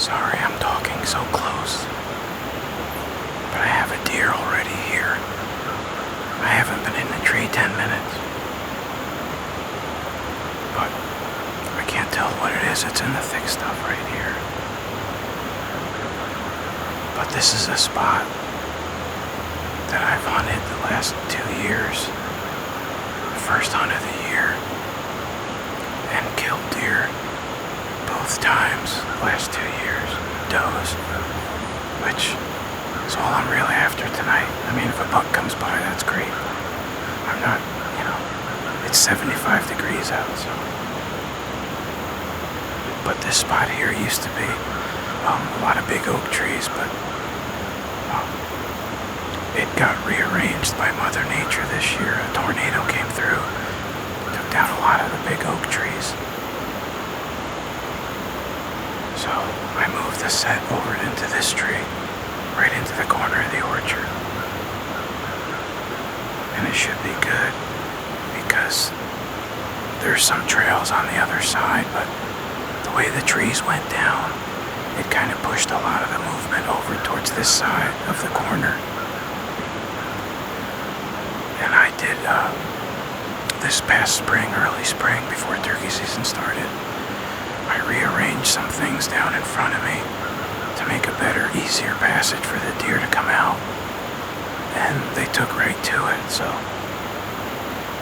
Sorry I'm talking so close, but I have a deer already here. I haven't been in the tree 10 minutes, but I can't tell what it is. It's in the thick stuff right here. But this is a spot that I've hunted the last 2 years. The first hunt of the year, and killed deer both times the last 2 years. Does, which is all I'm really after tonight. I mean, if a buck comes by, that's great. I'm not, it's 75 degrees out, so. But this spot here used to be a lot of big oak trees, but it got rearranged by Mother Nature this year. A tornado came through, took down a lot of the big oak trees. So I moved the set over into this tree, right into the corner of the orchard. And it should be good, because there's some trails on the other side, but the way the trees went down, it kind of pushed a lot of the movement over towards this side of the corner. And I did, this past spring, early spring, before turkey season started, I rearranged some things down in front of me to make a better, easier passage for the deer to come out. And they took right to it, so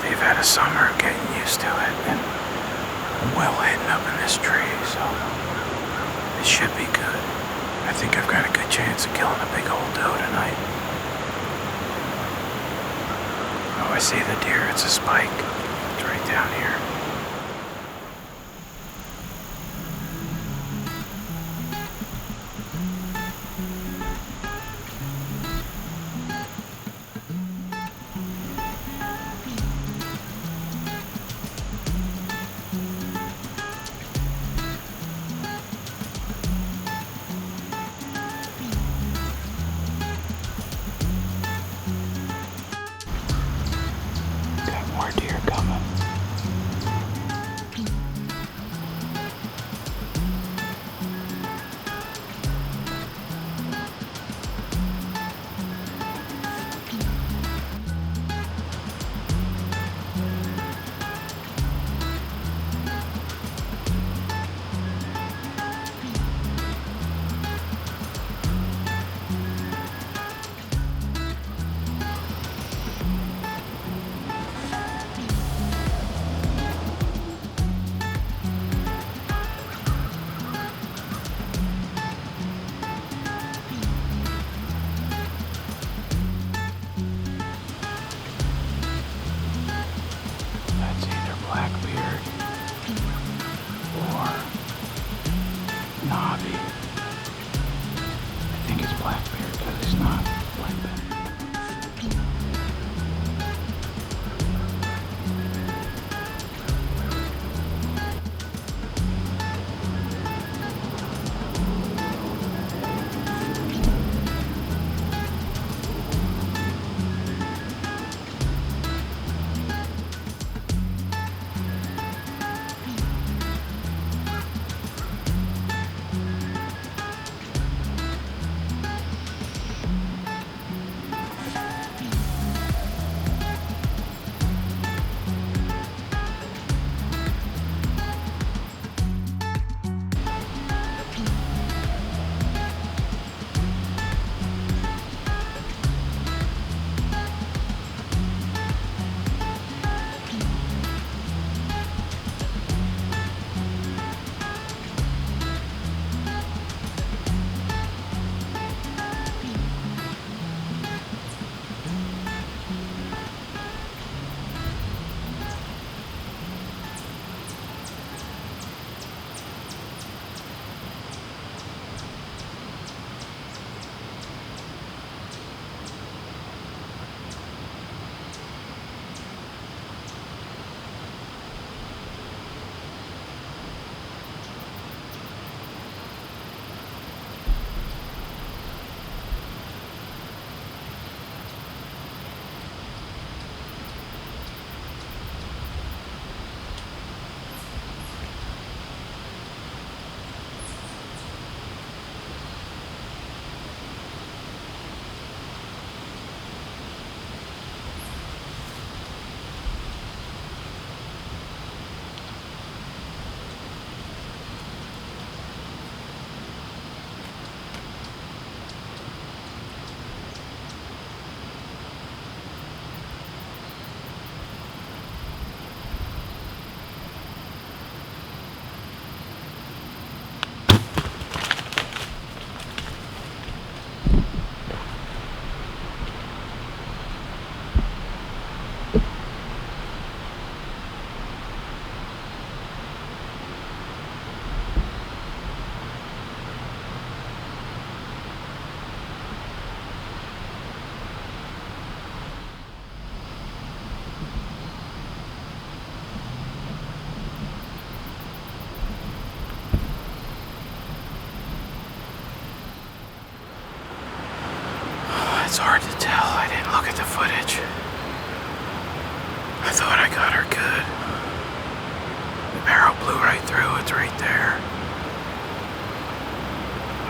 they've had a summer of getting used to it, and I'm well hidden up in this tree, so it should be good. I think I've got a good chance of killing a big old doe tonight. Oh, I see the deer. It's a spike. It's right down here. Got more deer coming. That's either Blackbeard or Nobby. I think it's Blackbeard because it's not like that.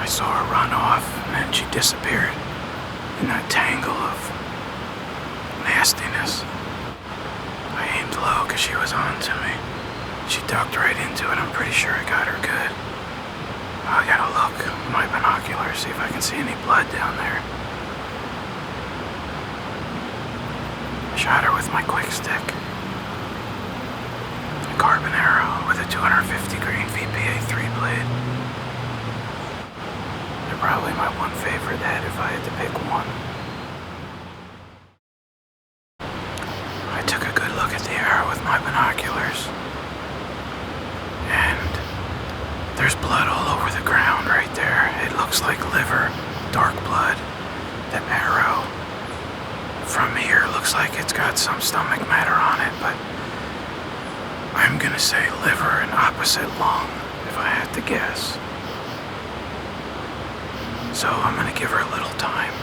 saw her run off, and then she disappeared in that tangle of nastiness. I aimed low because she was on to me. She ducked right into it. I'm pretty sure I got her good. I gotta look with my binoculars, see if I can see any blood down there. I shot her with my quick stick. A carbon arrow with a 250 grain VPA 3 blade. They're probably my one favorite head if I had to pick one. I took a good look at the arrow with my binoculars. And there's blood all over the ground right there. It looks like liver, dark blood. The arrow from here looks like it's got some stomach matter on it, but I'm gonna say liver and opposite lung if I had to guess. So I'm gonna give her a little time.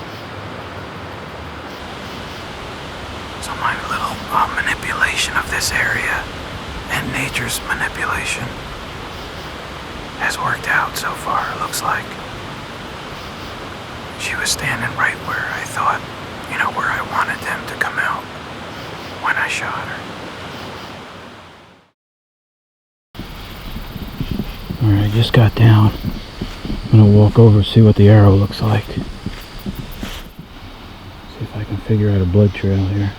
So my little manipulation of this area and nature's manipulation has worked out so far, it looks like. She was standing right where I thought, where I wanted them to come out when I shot her. Alright, I just got down. I'm gonna walk over and see what the arrow looks like. See if I can figure out a blood trail here.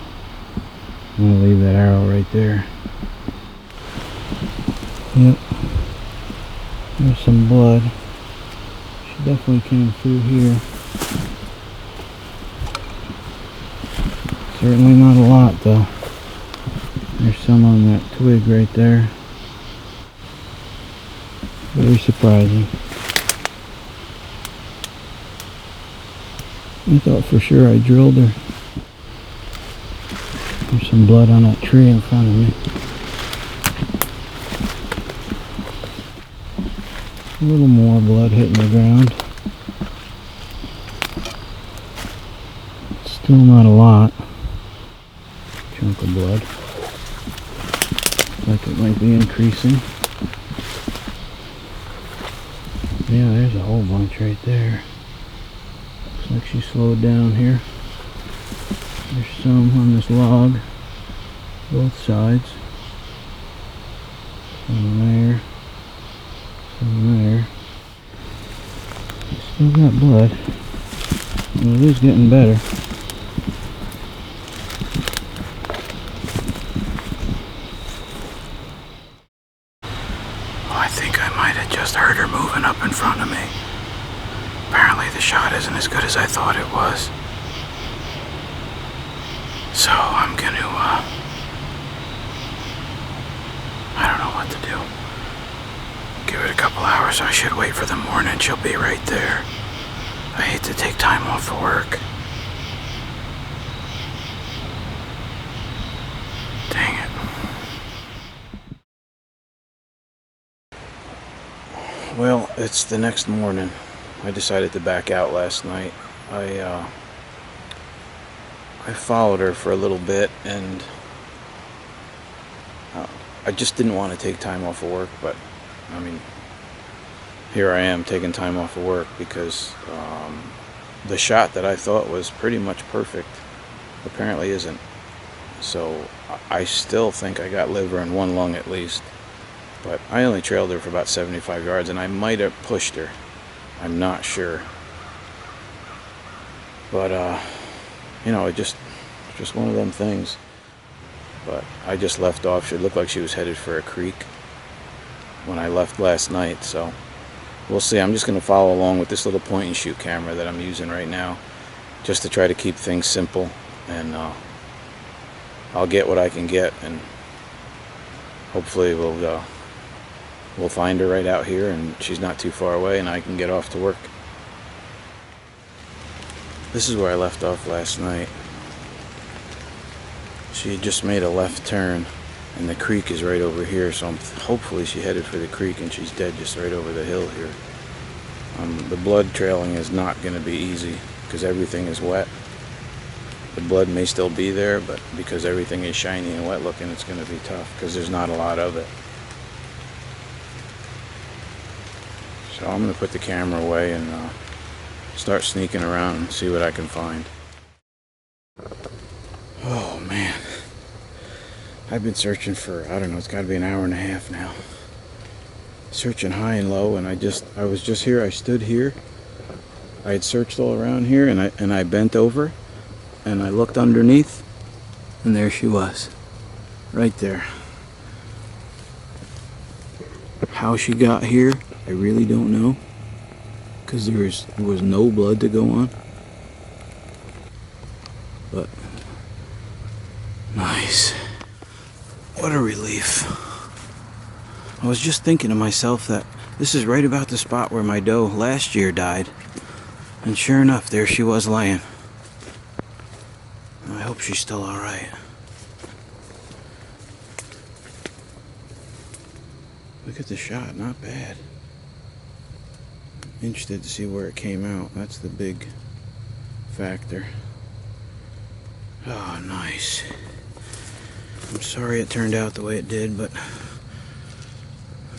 I'm gonna leave that arrow right there. Yep. There's some blood. She definitely came through here. Certainly not a lot though. There's some on that twig right there. Very surprising. I thought for sure I drilled her. There's some blood on that tree in front of me. A little more blood hitting the ground. Still not a lot. Chunk of blood. Looks like it might be increasing. Yeah, there's a whole bunch right there. Looks like she slowed down here. There's some on this log. Both sides. Some there. Some there. Still got blood. Well, it is getting better. Oh, I think I might have just heard her moving up in front of me. Apparently the shot isn't as good as I thought it was. So I'm gonna, I don't know what to do. Give it a couple hours. I should wait for the morning. She'll be right there. I hate to take time off of work. Dang it. Well, it's the next morning. I decided to back out last night. I followed her for a little bit, and I just didn't want to take time off of work, but I mean, here I am taking time off of work because the shot that I thought was pretty much perfect apparently isn't. So I still think I got liver in one lung at least, but I only trailed her for about 75 yards, and I might have pushed her. I'm not sure. But it just one of them things. But I just left off. She looked like she was headed for a creek when I left last night, so we'll see. I'm just going to follow along with this little point and shoot camera that I'm using right now, just to try to keep things simple, and I'll get what I can get, and hopefully we'll find her right out here, and she's not too far away, and I can get off to work. This is where I left off last night. She just made a left turn, and the creek is right over here, so hopefully she headed for the creek and she's dead just right over the hill here. The blood trailing is not going to be easy because everything is wet. The blood may still be there, but because everything is shiny and wet looking, it's going to be tough because there's not a lot of it. So I'm gonna put the camera away and start sneaking around and see what I can find. Oh man, I've been searching for, I don't know, it's got to be an hour and a half now. Searching high and low, and I was just here. I stood here. I had searched all around here, and I bent over, and I looked underneath, and there she was, right there. How she got here, I really don't know, because there was no blood to go on. But nice. What a relief. I was just thinking to myself that this is right about the spot where my doe last year died. And sure enough, there she was laying. I hope she's still alright. Look at the shot, not bad. Interested to see where it came out. That's the big factor. Oh, nice. I'm sorry it turned out the way it did, but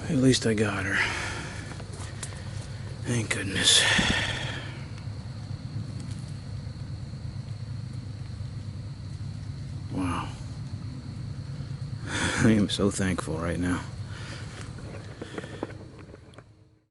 at least I got her. Thank goodness. Wow. I am so thankful right now.